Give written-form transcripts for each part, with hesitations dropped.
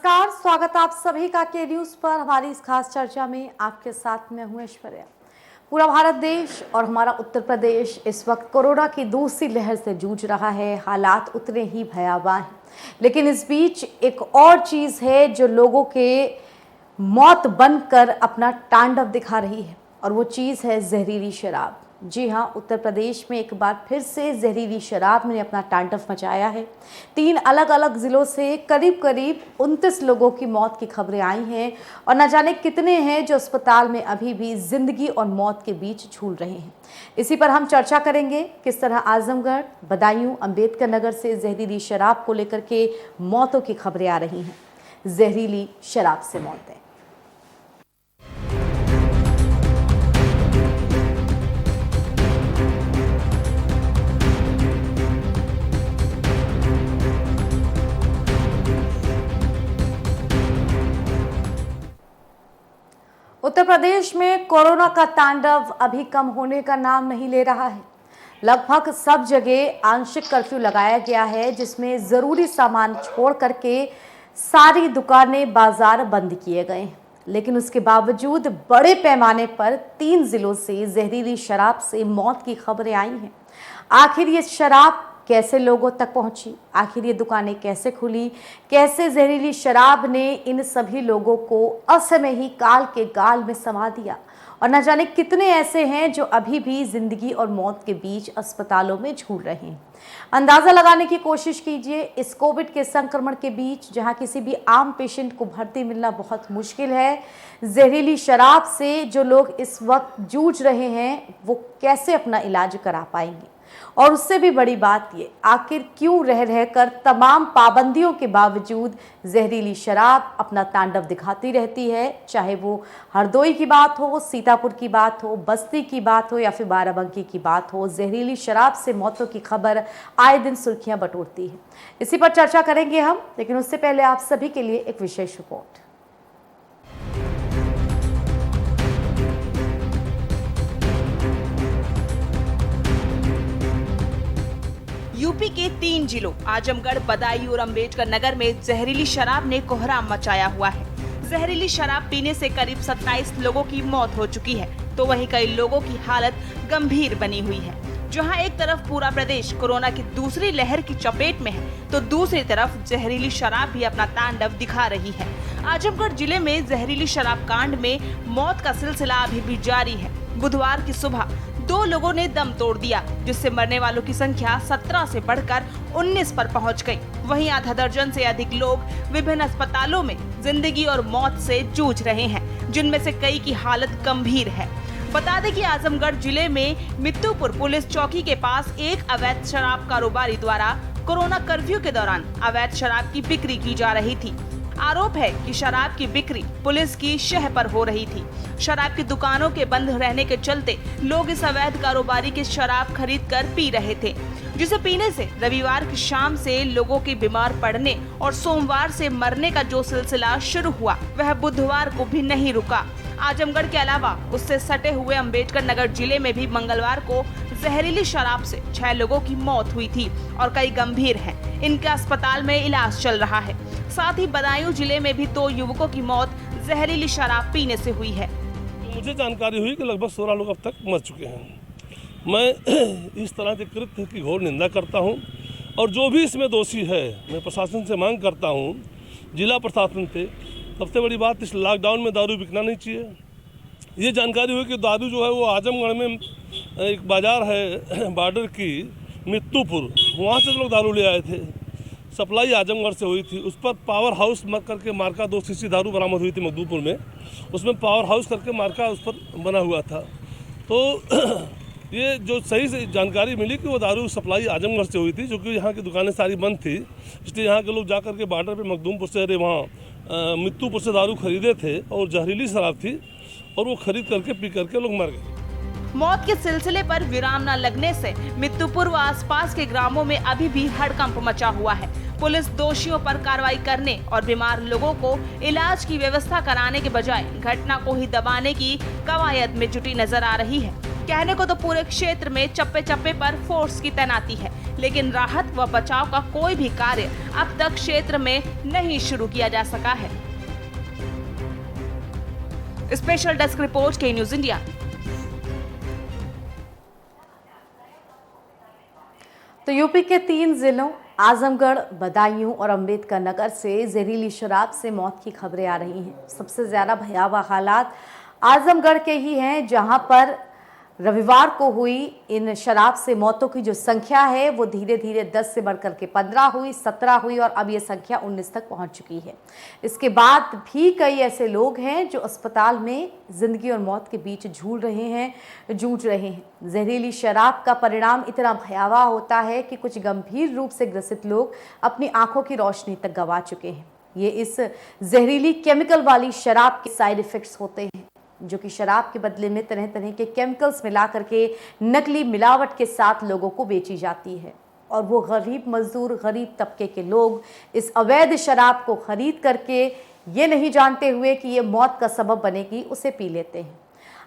नमस्कार, स्वागत आप सभी का के न्यूज पर। हमारी इस खास चर्चा में आपके साथ में हूं ऐश्वर्या। पूरा भारत देश और हमारा उत्तर प्रदेश इस वक्त कोरोना की दूसरी लहर से जूझ रहा है। हालात उतने ही भयावह हैं, लेकिन इस बीच एक और चीज है जो लोगों के मौत बनकर अपना तांडव दिखा रही है, और वो चीज है जहरीली शराब। जी हाँ, उत्तर प्रदेश में एक बार फिर से जहरीली शराब ने अपना तांडव मचाया है। 3 अलग अलग जिलों से करीब 29 लोगों की मौत की खबरें आई हैं, और न जाने कितने हैं जो अस्पताल में अभी भी जिंदगी और मौत के बीच झूल रहे हैं। इसी पर हम चर्चा करेंगे, किस तरह आजमगढ़, बदायूं, अंबेडकर नगर से जहरीली शराब को लेकर के मौतों की खबरें आ रही हैं। जहरीली शराब से मौतें। उत्तर प्रदेश में कोरोना का तांडव अभी कम होने का नाम नहीं ले रहा है। लगभग सब जगह आंशिक कर्फ्यू लगाया गया है, जिसमें जरूरी सामान छोड़ करके सारी दुकानें, बाजार बंद किए गए हैं। लेकिन उसके बावजूद बड़े पैमाने पर 3 जिलों से जहरीली शराब से मौत की खबरें आई हैं। आखिर ये शराब कैसे लोगों तक पहुंची, आखिर ये दुकानें कैसे खुली, कैसे जहरीली शराब ने इन सभी लोगों को असमय ही काल के गाल में समा दिया, और न जाने कितने ऐसे हैं जो अभी भी जिंदगी और मौत के बीच अस्पतालों में झूल रहे हैं। अंदाजा लगाने की कोशिश कीजिए, इस कोविड के संक्रमण के बीच जहां किसी भी आम पेशेंट को भर्ती मिलना बहुत मुश्किल है, जहरीली शराब से जो लोग इस वक्त जूझ रहे हैं वो कैसे अपना इलाज करा पाएंगे। और उससे भी बड़ी बात ये, आखिर क्यों रह रहकर तमाम पाबंदियों के बावजूद जहरीली शराब अपना तांडव दिखाती रहती है। चाहे वो हरदोई की बात हो, सीतापुर की बात हो, बस्ती की बात हो या फिर बाराबंकी की बात हो, जहरीली शराब से मौतों की खबर आए दिन सुर्खियां बटोरती है। इसी पर चर्चा करेंगे हम, लेकिन उससे पहले आप सभी के लिए एक विशेष रिपोर्ट। यूपी के 3 जिलों आजमगढ़, बदायूं और अंबेडकर नगर में जहरीली शराब ने कोहराम मचाया हुआ है। जहरीली शराब पीने से करीब 27 लोगों की मौत हो चुकी है, तो वहीं कई लोगों की हालत गंभीर बनी हुई है। जहां एक तरफ पूरा प्रदेश कोरोना की दूसरी लहर की चपेट में है, तो दूसरी तरफ जहरीली शराब भी अपना तांडव दिखा रही है। आजमगढ़ जिले में जहरीली शराब कांड में मौत का सिलसिला अभी भी जारी है। बुधवार की सुबह 2 लोगों ने दम तोड़ दिया, जिससे मरने वालों की संख्या 17 से बढ़कर 19 पर पहुंच गई। वहीं आधा दर्जन से अधिक लोग विभिन्न अस्पतालों में जिंदगी और मौत से जूझ रहे हैं, जिनमें से कई की हालत गंभीर है। बता दें कि आजमगढ़ जिले में मित्तूपुर पुलिस चौकी के पास एक अवैध शराब कारोबारी द्वारा कोरोना कर्फ्यू के दौरान अवैध शराब की बिक्री की जा रही थी। आरोप है कि शराब की बिक्री पुलिस की शह पर हो रही थी। शराब की दुकानों के बंद रहने के चलते लोग इस अवैध कारोबारी की शराब खरीद कर पी रहे थे, जिसे पीने से रविवार की शाम से लोगों के बीमार पड़ने और सोमवार से मरने का जो सिलसिला शुरू हुआ, वह बुधवार को भी नहीं रुका। आजमगढ़ के अलावा उससे सटे हुए अंबेडकर नगर जिले में भी मंगलवार को जहरीली शराब से 6 लोगों की मौत हुई थी और कई गंभीर हैं। इनका अस्पताल में इलाज चल रहा है। साथ ही बदायूं जिले में भी 2 युवकों की मौत जहरीली शराब पीने से हुई है। मुझे जानकारी हुई कि लगभग 16 लोग अब तक मर चुके हैं। मैं इस तरह के कृत्य की घोर निंदा करता हूं, और जो भी इसमें दोषी है, मैं प्रशासन से मांग करता हूं, जिला प्रशासन से, सबसे बड़ी बात, इस लॉकडाउन में दारू बिकना नहीं चाहिए। ये जानकारी हुई कि दारू जो है वो आजमगढ़ में एक बाज़ार है बॉर्डर की, मित्तूपुर, वहाँ से लोग दारू ले आए थे। सप्लाई आजमगढ़ से हुई थी। उस पर पावर हाउस करके मार्का 2 शीशी दारू बरामद हुई थी मकदूपुर में। उसमें पावर हाउस करके मार्का उस पर बना हुआ था। तो ये जो सही से जानकारी मिली कि वो दारू सप्लाई आजमगढ़ से हुई थी, जो कि यहाँ की दुकानें सारी बंद थी, इसलिए यहाँ के लोग जा करके बॉर्डर पे मखदूमपुर से, अरे वहाँ मित्तूपुर से दारू खरीदे थे, और जहरीली शराब थी, और वो खरीद करके पी करके लोग मर गए। मौत के सिलसिले पर विराम न लगने से मित्तूपुर व आसपास के ग्रामों में अभी भी हड़कंप मचा हुआ है। पुलिस दोषियों पर कार्रवाई करने और बीमार लोगों को इलाज की व्यवस्था कराने के बजाय घटना को ही दबाने की कवायद में जुटी नजर आ रही है। कहने को तो पूरे क्षेत्र में चप्पे चप्पे पर फोर्स की तैनाती है, लेकिन राहत व बचाव का कोई भी कार्य अब तक क्षेत्र में नहीं शुरू किया जा सका है। स्पेशल डेस्क रिपोर्ट के न्यूज इंडिया। तो यूपी के 3 जिलों आजमगढ़, बदायूं और अंबेडकर नगर से जहरीली शराब से मौत की खबरें आ रही हैं। सबसे ज्यादा भयावह हालात आजमगढ़ के ही हैं, जहां पर रविवार को हुई इन शराब से मौतों की जो संख्या है वो धीरे धीरे 10 से बढ़कर के 15 हुई, 17 हुई और अब ये संख्या 19 तक पहुंच चुकी है। इसके बाद भी कई ऐसे लोग हैं जो अस्पताल में जिंदगी और मौत के बीच जूझ रहे हैं। जहरीली शराब का परिणाम इतना भयावह होता है कि कुछ गंभीर रूप से ग्रसित लोग अपनी आंखों की रोशनी तक गंवा चुके हैं। ये इस जहरीली केमिकल वाली शराब के साइड इफेक्ट्स होते हैं, जो कि शराब के बदले में तरह तरह के केमिकल्स मिला करके नकली मिलावट के साथ लोगों को बेची जाती है और वो गरीब मजदूर, गरीब तबके के लोग इस अवैध शराब को खरीद करके ये नहीं जानते हुए कि ये मौत का सबब बनेगी, उसे पी लेते हैं।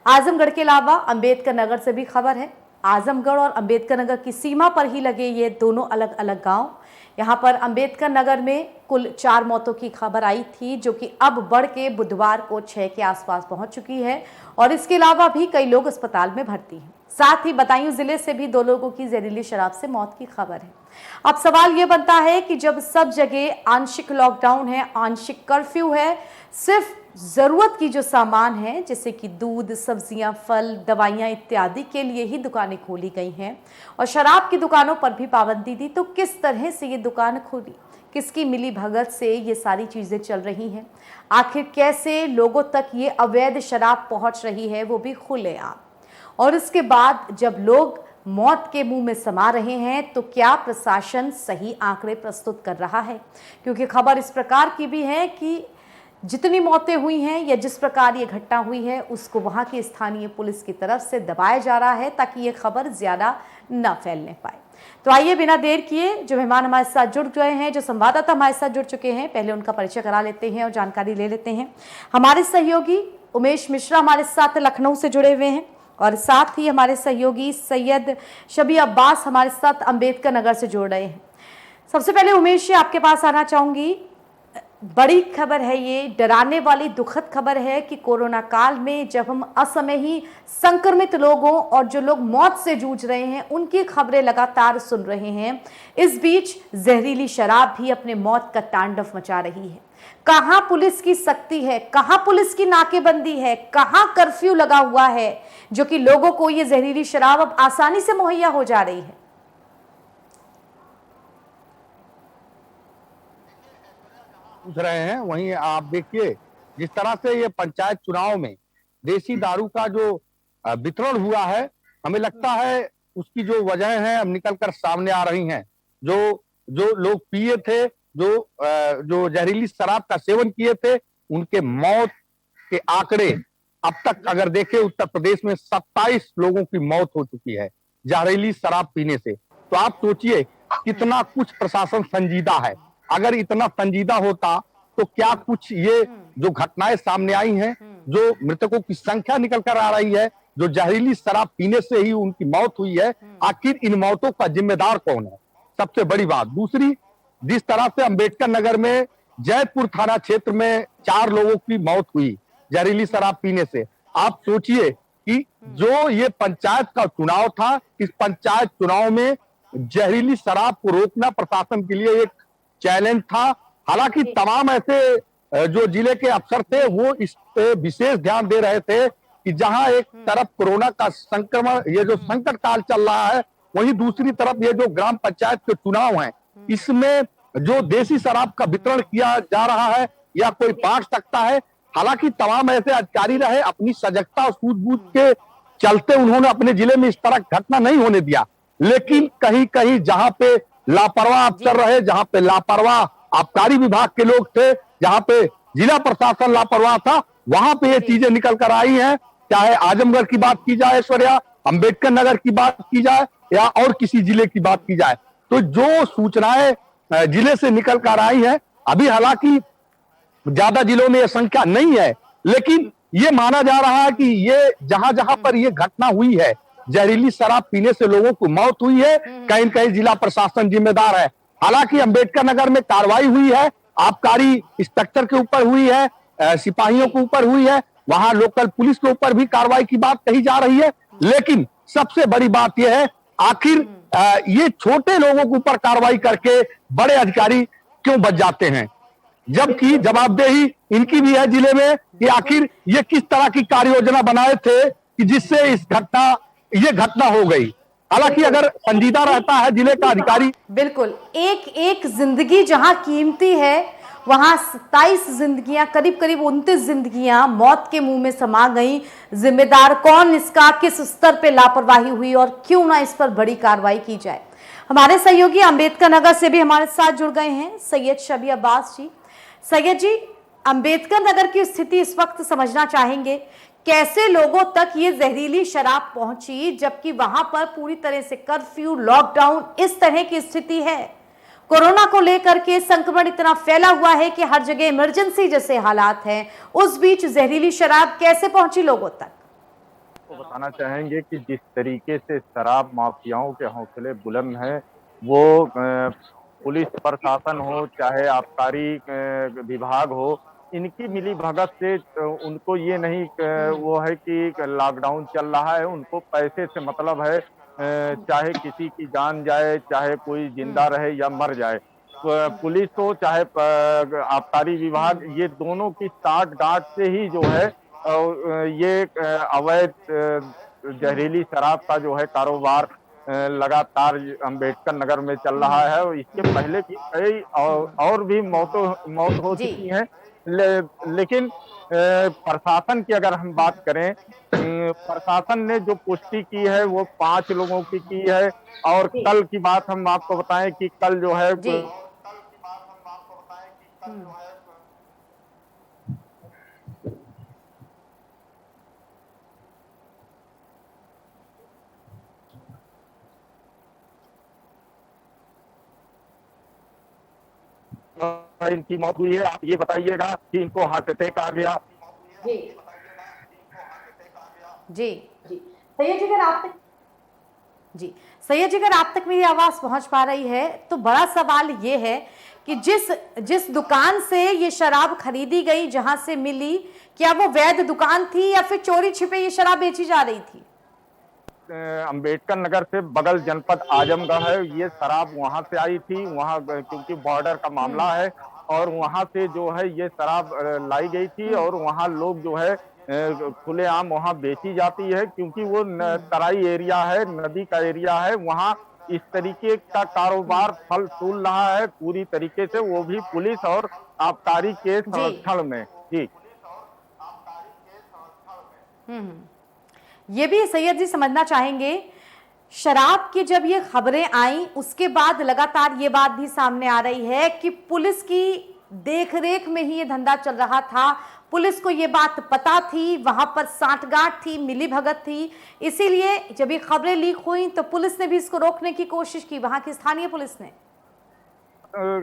आजमगढ़ के अलावा अंबेडकर नगर से भी खबर है। आजमगढ़ और अंबेडकर नगर की सीमा पर ही लगे ये दोनों अलग अलग गांव। यहाँ पर अंबेडकर नगर में कुल 4 मौतों की खबर आई थी, जो कि अब बढ़ के बुधवार को 6 के आसपास पहुंच चुकी है और इसके अलावा भी कई लोग अस्पताल में भर्ती हैं। साथ ही बदायूं जिले से भी 2 लोगों की जहरीली शराब से मौत की खबर है। अब सवाल ये बनता है कि जब सब जगह आंशिक लॉकडाउन है, आंशिक कर्फ्यू है, सिर्फ जरूरत की जो सामान है जैसे कि दूध, सब्जियां, फल, दवाइयां इत्यादि के लिए ही दुकानें खोली गई हैं और शराब की दुकानों पर भी पाबंदी थी, तो किस तरह से ये दुकान खोली, किसकी मिली भगत से ये सारी चीजें चल रही हैं, आखिर कैसे लोगों तक ये अवैध शराब पहुंच रही है, वो भी खुलेआम। और इसके बाद जब लोग मौत के मुंह में समा रहे हैं तो क्या प्रशासन सही आंकड़े प्रस्तुत कर रहा है? क्योंकि खबर इस प्रकार की भी है कि जितनी मौतें हुई हैं या जिस प्रकार ये घटना हुई है उसको वहाँ की स्थानीय पुलिस की तरफ से दबाया जा रहा है ताकि ये खबर ज़्यादा न फैलने पाए। तो आइए बिना देर किए जो मेहमान हमारे साथ जुड़ गए हैं, जो संवाददाता हमारे साथ जुड़ चुके हैं, पहले उनका परिचय करा लेते हैं और जानकारी ले लेते हैं। हमारे सहयोगी उमेश मिश्रा हमारे साथ लखनऊ से जुड़े हुए हैं और साथ ही हमारे सहयोगी सैयद शबी अब्बास हमारे साथ अंबेडकर नगर से जुड़ रहे हैं। सबसे पहले उमेश जी आपके पास आना चाहूँगी। बड़ी खबर है, ये डराने वाली दुखद खबर है कि कोरोना काल में जब हम असमय ही संक्रमित लोगों और जो लोग मौत से जूझ रहे हैं उनकी खबरें लगातार सुन रहे हैं, इस बीच जहरीली शराब भी अपने मौत का तांडव मचा रही है। कहां पुलिस की सख्ती है, कहां पुलिस की नाकेबंदी है, कहां कर्फ्यू लगा हुआ है जो कि लोगों को ये जहरीली शराब अब आसानी से मुहैया हो जा रही है? पूछ रहे हैं वहीं आप देखिए जिस तरह से ये पंचायत चुनाव में देसी दारू का जो वितरण हुआ है, हमें लगता है उसकी जो वजह है अब निकल कर सामने आ रही हैं। जो लोग पिए थे, जो जहरीली शराब का सेवन किए थे, उनके मौत के आंकड़े अब तक अगर देखें उत्तर प्रदेश में 27 लोगों की मौत हो चुकी है जहरीली शराब पीने से। तो आप सोचिए कितना कुछ प्रशासन संजीदा है। अगर इतना संजीदा होता तो क्या कुछ ये जो घटनाएं सामने आई हैं, जो मृतकों की संख्या निकल कर आ रही है, जो जहरीली शराब पीने से ही उनकी मौत हुई है, आखिर इन मौतों का जिम्मेदार कौन है? सबसे बड़ी बात। दूसरी, जिस तरह से अंबेडकर नगर में जैतपुर थाना क्षेत्र में 4 लोगों की मौत हुई जहरीली शराब पीने से, आप सोचिए कि जो ये पंचायत का चुनाव था, इस पंचायत चुनाव में जहरीली शराब को रोकना प्रशासन के लिए एक चैलेंज था। हालांकि तमाम ऐसे जो जिले के अफसर थे वो इस पे विशेष ध्यान दे रहे थे कि जहां एक तरफ कोरोना का संक्रमण, ये जो संकट काल चल रहा है, वहीं दूसरी तरफ ये जो ग्राम पंचायत के चुनाव हैं, इसमें जो देसी शराब का वितरण किया जा रहा है या कोई बांट सकता है। हालांकि तमाम ऐसे अधिकारी रहे, अपनी सजगता और सूझबूझ के चलते उन्होंने अपने जिले में इस तरह घटना नहीं होने दिया। लेकिन कहीं कहीं जहां पे लापरवाह अफसर रहे, जहां पे लापरवाह आबकारी विभाग के लोग थे, जहां पे जिला प्रशासन लापरवाह था, वहां पे ये चीजें निकल कर आई हैं। चाहे आजमगढ़ की बात की जाए ऐश्वर्या, अंबेडकर नगर की बात की जाए या और किसी जिले की बात की जाए, तो जो सूचनाएं जिले से निकल कर आई हैं, अभी हालांकि ज्यादा जिलों में यह संख्या नहीं है, लेकिन ये माना जा रहा है कि ये जहां जहां पर ये घटना हुई है, जहरीली शराब पीने से लोगों को मौत हुई है। कहीं न कहीं जिला प्रशासन जिम्मेदार है। हालांकि अंबेडकर नगर में कार्रवाई हुई है, आबकारी इंस्पेक्टर के ऊपर हुई है, सिपाहियों के ऊपर हुई है, वहां लोकल पुलिस के ऊपर भी कार्रवाई की बात कही जा रही है। लेकिन सबसे बड़ी बात यह है, आखिर ये छोटे लोगों के ऊपर कार्रवाई करके बड़े अधिकारी क्यों बच जाते हैं, जबकि जवाबदेही इनकी भी है जिले में कि आखिर ये किस तरह की कार्य योजना बनाए थे कि जिससे ये घटना हो गई। हालांकि अगर संजीदा रहता है जिले का अधिकारी। बिल्कुल, एक एक जिंदगी जहां कीमती है, वहां 27 जिंदगियां, करीब करीब 29 जिंदगियां मौत के मुंह में समा गई। जिम्मेदार कौन, इसका किस स्तर पे लापरवाही हुई और क्यों ना इस पर बड़ी कार्रवाई की जाए। हमारे सहयोगी अंबेडकर नगर से भी हमारे साथ जुड़ गए हैं सैयद शबी अब्बास जी। सैयद जी, अंबेडकर नगर की स्थिति इस वक्त समझना चाहेंगे, कैसे लोगों तक ये जहरीली शराब पहुंची, जबकि वहां पर पूरी तरह से कर्फ्यू, लॉकडाउन, इस तरह की स्थिति है। कोरोना को लेकर के संक्रमण इतना फैला हुआ है कि हर जगह इमरजेंसी जैसे हालात हैं, उस बीच जहरीली शराब कैसे पहुंची लोगों तक? तो बताना चाहेंगे कि जिस तरीके से शराब माफियाओं के हौसले बुलंद हैं, वो पुलिस प्रशासन हो चाहे आबकारी विभाग हो, इनकी मिली भगत से उनको ये नहीं वो है कि लॉकडाउन चल रहा है, उनको पैसे से मतलब है। चाहे किसी की जान जाए, चाहे कोई जिंदा रहे या मर जाए, पुलिस हो चाहे आबकारी विभाग, ये दोनों की साठ गांठ से ही जो है ये अवैध जहरीली शराब का जो है कारोबार लगातार अंबेडकर नगर में चल रहा है। और इसके पहले भी कई और भी मौत हो चुकी हैं। लेकिन प्रशासन की अगर हम बात करें, प्रशासन ने जो पुष्टि की है वो 5 लोगों की है। और कल की बात हम आपको बताएं कि कल जो है इनकी मौत हुई है। आप ये बताइएगा कि इनको हार्ट अटैक आ गया। जी जी जी सैयद जी, अगर आप तक सैयद जी, अगर आप तक मेरी आवाज पहुंच पा रही है, तो बड़ा सवाल ये है कि जिस दुकान से ये शराब खरीदी गई, जहां से मिली, क्या वो वैध दुकान थी या फिर चोरी छिपे ये शराब बेची जा रही थी? अंबेडकर नगर से बगल जनपद आजमगढ़ है, ये शराब वहां से आई थी। वहां क्योंकि बॉर्डर का मामला है और वहां से जो है ये शराब लाई गई थी और वहां लोग जो है खुलेआम वहां बेची जाती है, क्योंकि वो तराई एरिया है, नदी का एरिया है। वहां इस तरीके का कारोबार फल फूल रहा है पूरी तरीके से, वो भी पुलिस और आबकारी के संरक्षण में। जी ये भी सैयद जी समझना चाहेंगे, शराब की जब ये खबरें आई उसके बाद लगातार ये बात भी सामने आ रही है कि पुलिस की देखरेख में ही ये धंधा चल रहा था। पुलिस को ये बात पता थी, वहां पर सांठगांठ थी, मिलीभगत थी, इसीलिए जब ये खबरें लीक हुई तो पुलिस ने भी इसको रोकने की कोशिश की, वहां की स्थानीय पुलिस ने।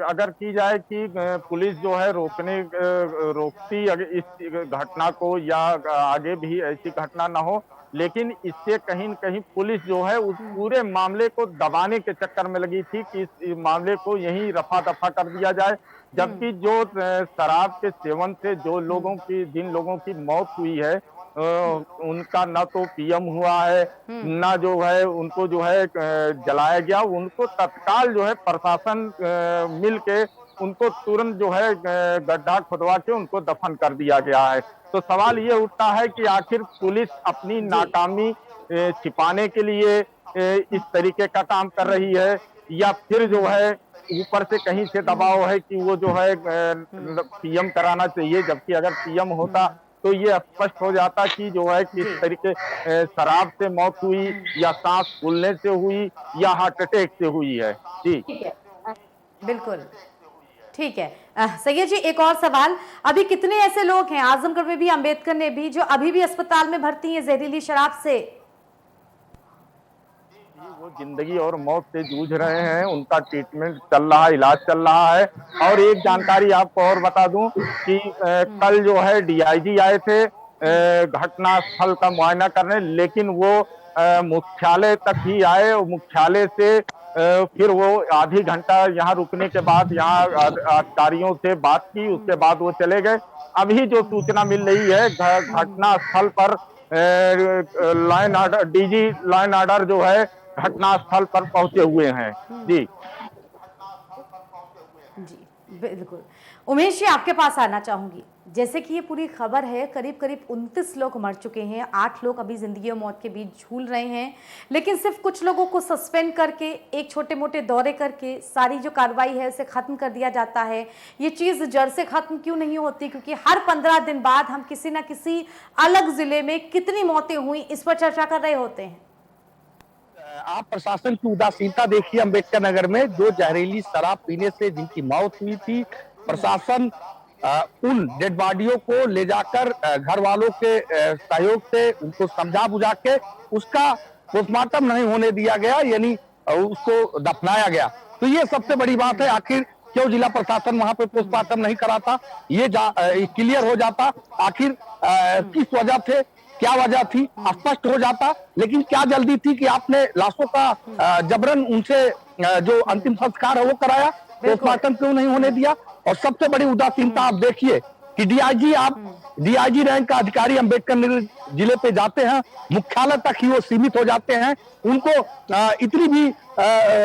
अगर की जाए कि पुलिस जो है रोकती अगर इस घटना को या आगे भी ऐसी घटना ना हो, लेकिन इससे कहीं न कहीं पुलिस जो है उस पूरे मामले को दबाने के चक्कर में लगी थी कि इस मामले को यहीं रफा दफा कर दिया जाए। जबकि जो शराब के सेवन से जिन लोगों की मौत हुई है, उनका ना तो पीएम हुआ है, ना जो है उनको जो है जलाया गया। उनको तत्काल जो है प्रशासन मिल के उनको तुरंत जो है गड्ढा खुदवा के उनको दफन कर दिया गया है। तो सवाल ये उठता है कि आखिर पुलिस अपनी नाकामी छिपाने के लिए इस तरीके का काम कर रही है, या फिर जो है ऊपर से कहीं से दबाव है कि वो जो है पीएम कराना चाहिए। जबकि अगर पीएम होता तो ये स्पष्ट हो जाता कि जो है किस तरीके शराब से मौत हुई, या सांस फूलने से हुई, या हार्ट अटैक से हुई है। जी बिल्कुल ठीक है। सैयद जी, एक और सवाल, अभी कितने ऐसे लोग हैं आजमगढ़ में भी, अंबेडकर ने भी, जो अभी भी अस्पताल में भर्ती हैं जहरीली शराब से? वो जिंदगी और मौत से जूझ रहे हैं, उनका ट्रीटमेंट चल रहा है, इलाज चल रहा है। और एक जानकारी आपको और बता दूं कि कल जो है डीआईजी आए थे घटना स्थल का मुआयना करने, लेकिन वो मुख्यालय तक ही आए और मुख्यालय से फिर वो आधी घंटा यहाँ रुकने के बाद यहाँ अधिकारियों से बात की, उसके बाद वो चले गए। अभी जो सूचना मिल रही है घटना स्थल पर line order DG line order जो है घटना स्थल पर पहुंचे हुए हैं। जी जी बिल्कुल। उमेश जी, आपके पास आना चाहूंगी। जैसे कि ये पूरी खबर है, करीब करीब 29 लोग मर चुके हैं, 8 लोग अभी जिंदगी और मौत के बीच झूल रहे हैं, लेकिन सिर्फ कुछ लोगों को सस्पेंड करके, एक छोटे मोटे दौरे करके सारी जो कार्रवाई है उसे खत्म कर दिया जाता है। ये चीज़ जड़ से खत्म क्यों नहीं होती? क्योंकि हर 15 दिन बाद हम किसी ना किसी अलग जिले में कितनी मौतें हुई इस पर चर्चा कर रहे होते हैं। आप प्रशासन की उदासीनता देखिए। अंबेडकर नगर में जो जहरीली शराब पीने से जिनकी मौत हुई थी, प्रशासन उन डेड बॉडियों को ले जाकर घर वालों के सहयोग से उनको समझा बुझा के उसका पोस्टमार्टम नहीं होने दिया गया, यानी उसको दफनाया गया। तो ये सबसे बड़ी बात है। आखिर क्यों जिला प्रशासन वहां पे पोस्टमार्टम नहीं कराता, ये क्लियर हो जाता। आखिर किस वजह से, क्या वजह थी, स्पष्ट हो जाता। लेकिन क्या जल्दी थी कि आपने लाशों का जबरन उनसे जो अंतिम संस्कार है वो कराया, पोस्टमार्टम क्यों नहीं होने दिया? और सबसे बड़ी उदासीनता आप देखिए कि डीआईजी रैंक का अधिकारी अंबेडकर नगर जिले पे जाते हैं, मुख्यालय तक ही वो सीमित हो जाते हैं। उनको इतनी भी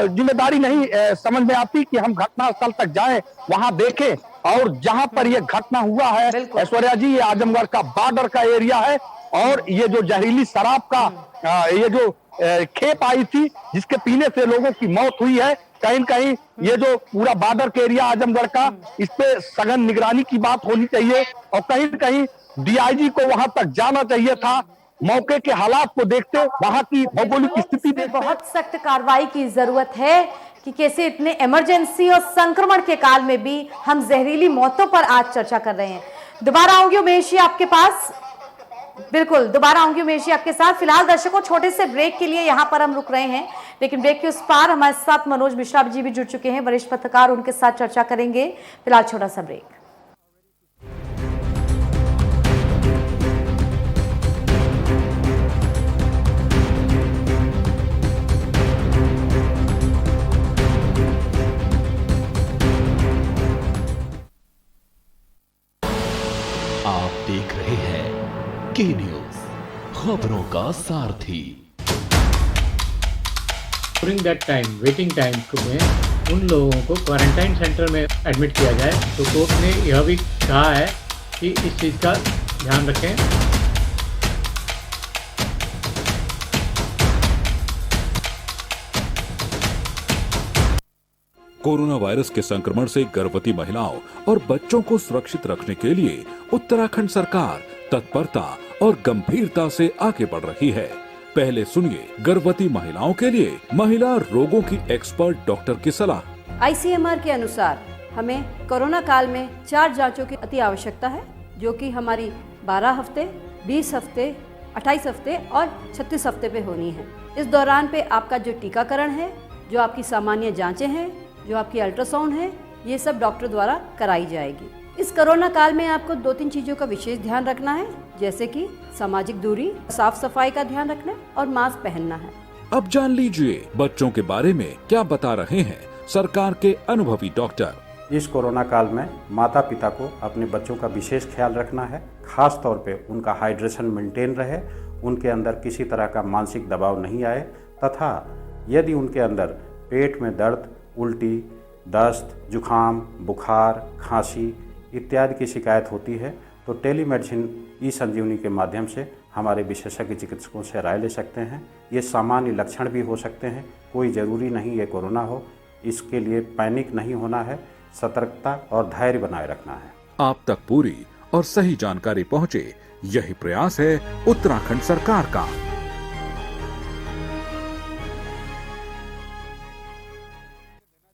जिम्मेदारी नहीं समझ में आती कि हम घटना स्थल तक जाएं, वहां देखें। और जहां पर ये घटना हुआ है ऐश्वर्या जी, ये आजमगढ़ का बॉर्डर का एरिया है और ये जो जहरीली शराब का ये जो खेप आई थी जिसके पीने से लोगों की मौत हुई है, कहीं न कहीं ये जो पूरा बॉर्डर के एरिया आजमगढ़ का, इस पे सघन निगरानी की बात होनी चाहिए और कहीं न कहीं डीआईजी को वहां तक जाना चाहिए था। मौके के हालात को देखते, वहां की भौगोलिक स्थिति देखते, बहुत सख्त कार्रवाई की जरूरत है कि कैसे इतने इमरजेंसी और संक्रमण के काल में भी हम जहरीली मौतों पर आज चर्चा कर रहे हैं। दोबारा आऊंगी उमेश जी आपके पास। बिल्कुल, दोबारा आऊंगी उमेश जी आपके साथ। फिलहाल दर्शकों, छोटे से ब्रेक के लिए यहाँ पर हम रुक रहे हैं, लेकिन ब्रेक के उस पार हमारे साथ मनोज मिश्रा जी भी जुड़ चुके हैं, वरिष्ठ पत्रकार, उनके साथ चर्चा करेंगे। फिलहाल छोटा सा ब्रेक। आप देख रहे हैं के न्यूज, खबरों का सारथी। During that time, waiting time में उन लोगों को क्वारंटाइन सेंटर में एडमिट किया जाए। तो कोर्ट ने यह भी कहा है कि इस चीज़ का ध्यान रखें। कोरोना वायरस के संक्रमण से गर्भवती महिलाओं और बच्चों को सुरक्षित रखने के लिए उत्तराखंड सरकार तत्परता और गंभीरता से आगे बढ़ रही है। पहले सुनिए गर्भवती महिलाओं के लिए महिला रोगों की एक्सपर्ट डॉक्टर की सलाह। आईसीएमआर के अनुसार हमें कोरोना काल में 4 जांचों की अति आवश्यकता है, जो कि हमारी 12 हफ्ते, 20 हफ्ते, 28 हफ्ते और 36 हफ्ते पे होनी है। इस दौरान पे आपका जो टीकाकरण है, जो आपकी सामान्य जांचें हैं, जो आपकी अल्ट्रासाउंड है, ये सब डॉक्टर द्वारा कराई जाएगी। इस कोरोना काल में आपको 2-3 चीज़ों का विशेष ध्यान रखना है, जैसे कि सामाजिक दूरी, साफ सफाई का ध्यान रखना और मास्क पहनना है। अब जान लीजिए बच्चों के बारे में क्या बता रहे हैं सरकार के अनुभवी डॉक्टर। इस कोरोना काल में माता पिता को अपने बच्चों का विशेष ख्याल रखना है। खास तौर पे उनका हाइड्रेशन मेंटेन रहे, उनके अंदर किसी तरह का मानसिक दबाव नहीं आए, तथा यदि उनके अंदर पेट में दर्द, उल्टी, दस्त, जुखाम, बुखार, खांसी इत्यादि की शिकायत होती है तो टेलीमेडिसिन ई-संजीवनी के माध्यम से हमारे विशेषज्ञ चिकित्सकों से राय ले सकते हैं। ये सामान्य लक्षण भी हो सकते हैं, कोई ज़रूरी नहीं ये कोरोना हो। इसके लिए पैनिक नहीं होना है, सतर्कता और धैर्य बनाए रखना है। आप तक पूरी और सही जानकारी पहुंचे, यही प्रयास है उत्तराखंड सरकार का।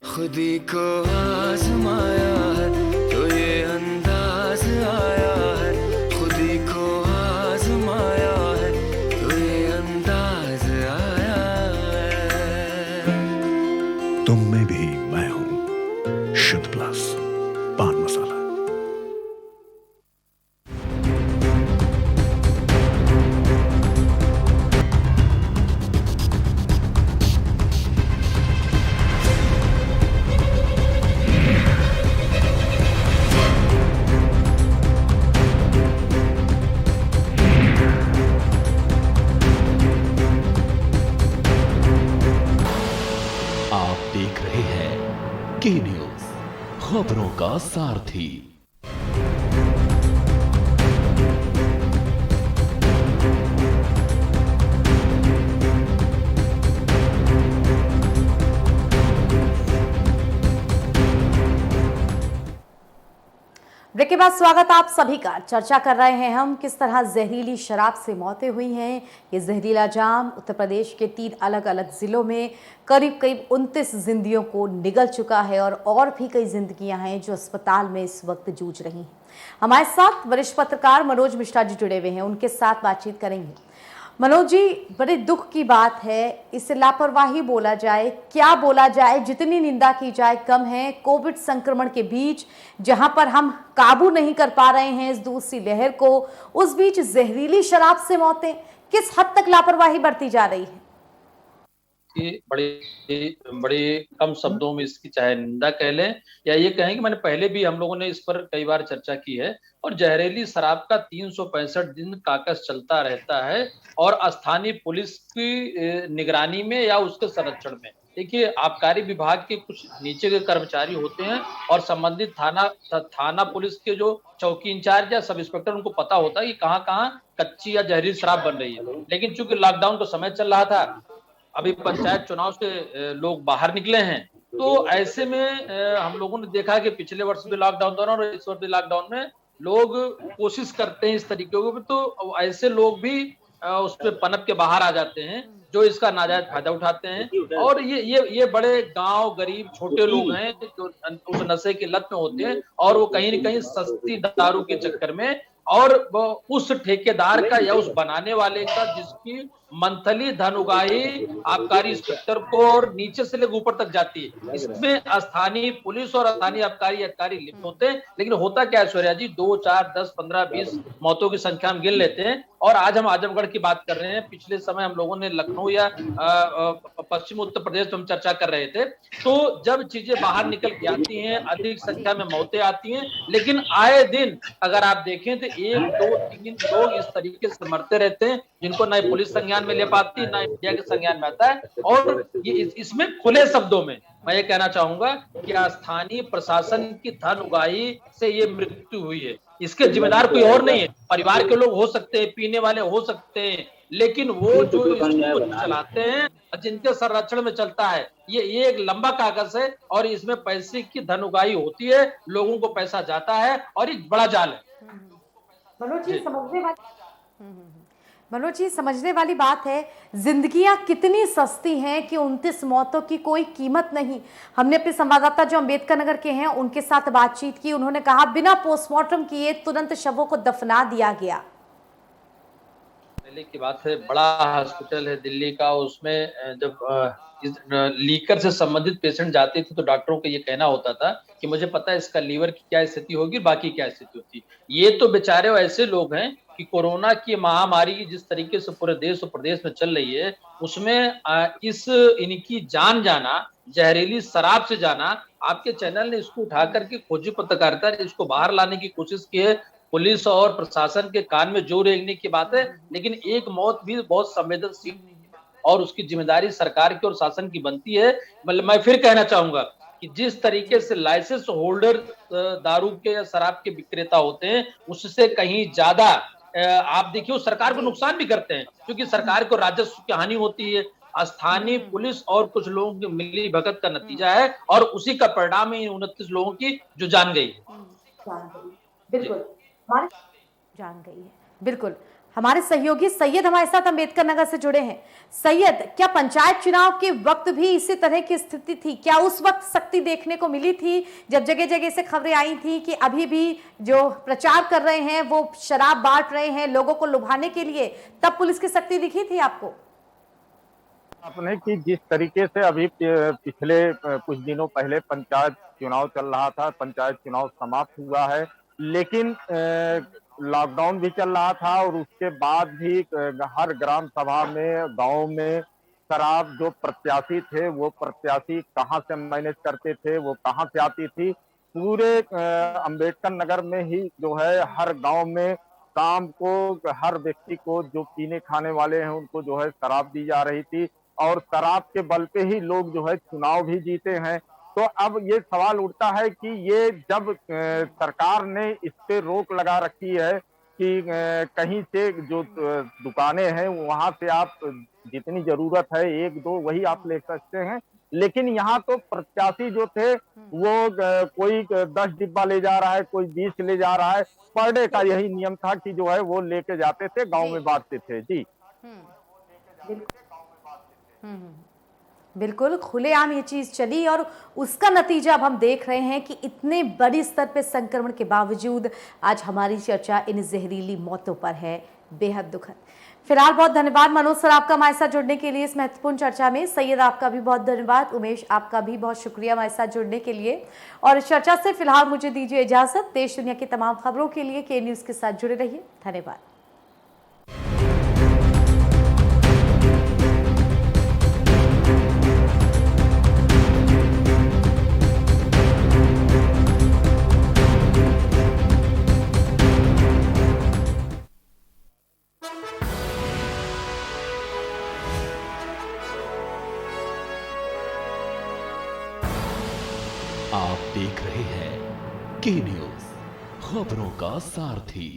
खुदी को आजमाया है तो ये अंदाज आया है, खुदी को आजमाया है तो ये अंदाज आया है। तुम में भी मैं हूं, शुद्ध प्लस पान मसाला। के न्यूज, खबरों का सारथी। ब्रेक के बाद स्वागत आप सभी का। चर्चा कर रहे हैं हम किस तरह जहरीली शराब से मौतें हुई हैं। ये जहरीला जाम उत्तर प्रदेश के 3 अलग अलग जिलों में करीब 29 जिंदगियों को निगल चुका है और भी कई जिंदगियां हैं जो अस्पताल में इस वक्त जूझ रही हैं। हमारे साथ वरिष्ठ पत्रकार मनोज मिश्रा जी जुड़े हुए हैं, उनके साथ बातचीत करेंगे। मनोज जी, बड़े दुख की बात है, इसे लापरवाही बोला जाए, क्या बोला जाए, जितनी निंदा की जाए कम है। कोविड संक्रमण के बीच जहां पर हम काबू नहीं कर पा रहे हैं इस दूसरी लहर को, उस बीच जहरीली शराब से मौतें, किस हद तक लापरवाही बरती जा रही है? कि बड़े कम शब्दों में इसकी चाहे निंदा कह लें या ये कहें कि मैंने पहले भी हम लोगों ने इस पर कई बार चर्चा की है। और जहरीली शराब का 365 दिन काकस चलता रहता है और स्थानीय पुलिस की निगरानी में या उसके संरक्षण में। देखिए, आबकारी विभाग के कुछ नीचे के कर्मचारी होते हैं और संबंधित थाना पुलिस के जो चौकी इंचार्ज या सब इंस्पेक्टर, उनको पता होता है कि कहाँ कहाँ कच्ची या जहरीली शराब बन रही है। लेकिन चूंकि लॉकडाउन का समय चल रहा था, अभी पंचायत चुनाव से लोग बाहर निकले हैं, तो ऐसे में हम लोगों ने देखा कि पिछले वर्ष भी लॉकडाउन दौरान और इस वर्ष भी लॉकडाउन में लोग कोशिश करते हैं इस तरीके को, तो ऐसे लोग भी उस पे पनप के बाहर आ जाते हैं जो इसका नाजायज फायदा उठाते हैं। और ये बड़े गांव गरीब छोटे लोग हैं जो उस नशे की लत में होते हैं और वो कहीं न कहीं सस्ती दारू के चक्कर में और उस ठेकेदार का या उस बनाने वाले का जिसकी मंथली धन उगाही आबकारी इंस्पेक्टर को और नीचे से लेकर ऊपर तक जाती है, इसमें स्थानीय पुलिस और स्थानीय आबकारी अधिकारी लिप्त होते हैं। लेकिन होता क्या है सूर्या जी, 2, 4, 10, 15, 20 मौतों की संख्या हम गिन लेते हैं। और आज हम आजमगढ़ की बात कर रहे हैं, पिछले समय हम लोगों ने लखनऊ या पश्चिम उत्तर प्रदेश में हम चर्चा कर रहे थे। तो जब चीजें बाहर निकल के आती हैं, अधिक संख्या में मौतें आती हैं, लेकिन आए दिन अगर आप देखें तो 1, 2, 3 लोग इस तरीके से मरते रहते हैं जिनको ना पुलिस संज्ञान में ले पाती, ना मीडिया के संज्ञान में आता है। और ये इसमें खुले शब्दों में मैं ये कहना चाहूंगा कि स्थानीय प्रशासन की धन उगाही से ये मृत्यु हुई है। इसके जिम्मेदार कोई और नहीं है, परिवार के लोग हो सकते हैं, पीने वाले हो सकते हैं, लेकिन वो जो इसको चलाते हैं, जिनके संरक्षण में चलता है, ये एक लंबा कागज है और इसमें पैसे की धन उगाही होती है, लोगों को पैसा जाता है और एक बड़ा जाल है। मनोज जी, समझने वाली बात है, जिंदगियां कितनी सस्ती हैं कि 29 मौतों की कोई कीमत नहीं। हमने अपने संवाददाता जो अम्बेडकर नगर के हैं उनके साथ बातचीत की, उन्होंने कहा बिना पोस्टमार्टम किए तुरंत शवों को दफना दिया गया। पहले की बात है, बड़ा हॉस्पिटल है दिल्ली का, उसमें जब लीकर से संबंधित पेशेंट जाते थे तो डॉक्टरों को ये कहना होता था कि मुझे पता है इसका लीवर की क्या स्थिति होगी, बाकी क्या स्थिति होती। ये तो बेचारे ऐसे लोग हैं कि कोरोना की महामारी जिस तरीके से पूरे देश और प्रदेश में चल रही है, उसमें इनकी जान जाना, जहरीली शराब से जाना, आपके चैनल ने इसको उठा करके खोजी पत्रकारिता इसको बाहर लाने की कोशिश की है। पुलिस और प्रशासन के कान में जोर रेंगने की बात है, लेकिन एक मौत भी बहुत संवेदनशील और उसकी जिम्मेदारी सरकार की और शासन की बनती है। मतलब मैं फिर कहना चाहूंगा कि जिस तरीके से लाइसेंस होल्डर दारू के या शराब के विक्रेता होते हैं, उससे कहीं ज्यादा आप देखिए वो सरकार को नुकसान भी करते हैं, क्योंकि सरकार को राजस्व की हानि होती है। स्थानीय पुलिस और कुछ लोगों की मिली भगत का नतीजा है और उसी का परिणाम है 29 लोगों की जो जान गई। बिल्कुल जान गई है। बिल्कुल, हमारे सहयोगी सैयद हमारे साथ अम्बेडकर नगर से जुड़े हैं। सैयद, क्या पंचायत चुनाव के वक्त भी इसी तरह की स्थिति थी? क्या उस वक्त सख्ती देखने को मिली थी जब जगह जगह से खबरें आई थी कि अभी भी जो प्रचार कर रहे हैं वो शराब बांट रहे हैं लोगों को लुभाने के लिए, तब पुलिस की सख्ती दिखी थी आपको? आपने कि जिस तरीके से अभी पिछले कुछ दिनों पहले पंचायत चुनाव चल रहा था, पंचायत चुनाव समाप्त हुआ है, लेकिन लॉकडाउन भी चल रहा था और उसके बाद भी हर ग्राम सभा में, गांव में शराब जो प्रत्याशी थे वो प्रत्याशी कहां से मैनेज करते थे, वो कहां से आती थी। पूरे अम्बेडकर नगर में ही जो है हर गांव में शाम को हर व्यक्ति को जो पीने खाने वाले हैं उनको जो है शराब दी जा रही थी और शराब के बल पे ही लोग जो है चुनाव भी जीते हैं। तो अब ये सवाल उठता है कि ये जब सरकार ने इस पे रोक लगा रखी है कि कहीं से जो दुकानें हैं वहां से आप जितनी जरूरत है 1-2 वही आप ले सकते हैं, लेकिन यहाँ तो प्रत्याशी जो थे वो कोई 10 डिब्बा ले जा रहा है, कोई 20 ले जा रहा है। पर डे का यही नियम था कि जो है वो लेके जाते थे, गांव में बांटते थे। जी बिल्कुल खुलेआम ये चीज चली और उसका नतीजा अब हम देख रहे हैं कि इतने बड़ी स्तर पे संक्रमण के बावजूद आज हमारी चर्चा इन जहरीली मौतों पर है। बेहद दुखद। फिलहाल बहुत धन्यवाद मनोज सर आपका हमारे साथ जुड़ने के लिए इस महत्वपूर्ण चर्चा में। सैयद आपका भी बहुत धन्यवाद। उमेश आपका भी बहुत शुक्रिया हमारे साथ जुड़ने के लिए। और इस चर्चा से फिलहाल मुझे दीजिए इजाजत। देश दुनिया की तमाम खबरों के लिए के न्यूज के साथ जुड़े रहिए। धन्यवाद। आप देख रहे हैं के न्यूज, खबरों का सारथी।